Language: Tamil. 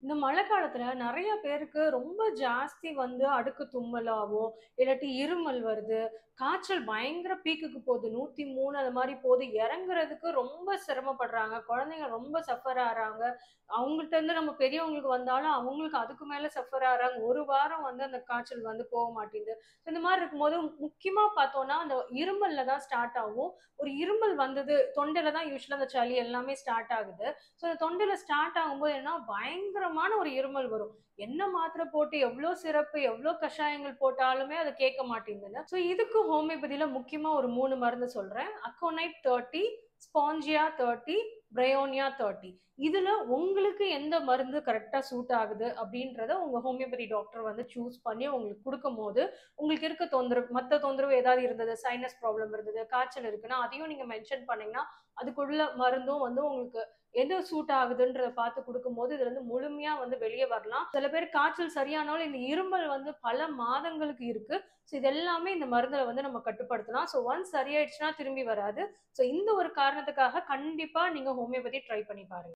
இந்த மழை காலத்துல நெறைய பேருக்கு ரொம்ப ஜாஸ்தி வந்து அடுக்கு தும்மலாவோ, இல்லாட்டி இருமல் வருது. காய்ச்சல் பயங்கர பீக்குக்கு போது. 103 அது மாரி போது. இறங்குறதுக்கு ரொம்ப சிரமப்படுறாங்க. குழந்தைங்க ரொம்ப சஃபர் ஆறாங்க. அவங்கள்ட்ட இருந்து நம்ம பெரியவங்களுக்கு வந்தாலும், அவங்களுக்கு அதுக்கு மேல சஃபர் ஆறாங்க. 1 வாரம் வந்து அந்த காய்ச்சல் வந்து மாட்டேங்குது. இந்த மாரி இருக்கும்போது முக்கியமா பார்த்தோம்னா, அந்த இருமல்ல தான் ஸ்டார்ட் ஆகும். ஒரு இருமல் வந்தது, தொண்டையில தான் யூசுவலா அந்த சளி எல்லாமே ஸ்டார்ட் ஆகுது. ஸோ அந்த தொண்டையில ஸ்டார்ட் ஆகும்போது என்ன பயங்கரமான ஒரு இருமல் வரும். என்ன மாத்திரை போட்டு, எவ்ளோ சிரப்பு, எவ்ளோ கஷாயங்கள் போட்டாலுமே அது கேட்க மாட்டேங்குதுங்க. ஸோ இதுக்கு ஹோமியோபதியில முக்கியமா ஒரு 3 மருந்து சொல்றேன். அக்கோனைட் 30, ஸ்பான்ஜியா 30, பிரயோனியா 30. இதுல உங்களுக்கு எந்த மருந்து கரெக்ட்டா சூட் ஆகுது அப்படின்றத உங்க ஹோமியோபதி டாக்டர் வந்து சூஸ் பண்ணி உங்களுக்கு குடுக்கும்போது, உங்களுக்கு இருக்க தொந்தரவு மத்த தொந்தரவு ஏதாவது இருந்தது, சைனஸ் ப்ராப்ளம் இருந்தது, காய்ச்சல் இருக்குன்னா, அதையும் நீங்க மென்ஷன் பண்ணீங்கன்னா, அதுக்குள்ள மருந்தும் வந்து உங்களுக்கு எது சூட் ஆகுதுன்றத பார்த்து குடுக்கும்போது, இதுலருந்து முழுமையா வந்து வெளிய வரலாம். சில பேருக்கு காய்ச்சல் சரியானாலும், இந்த இருமல் வந்து பல மாதங்களுக்கு இருக்கு. ஸோ இது எல்லாமே இந்த மருந்துல வந்து நம்ம கட்டுப்படுத்தலாம். ஸோ ஒன்ஸ் சரியாயிடுச்சுன்னா திரும்பி வராது. ஸோ இந்த ஒரு காரணத்துக்காக கண்டிப்பா நீங்க ஹோமியோபதி ட்ரை பண்ணி பாருங்க.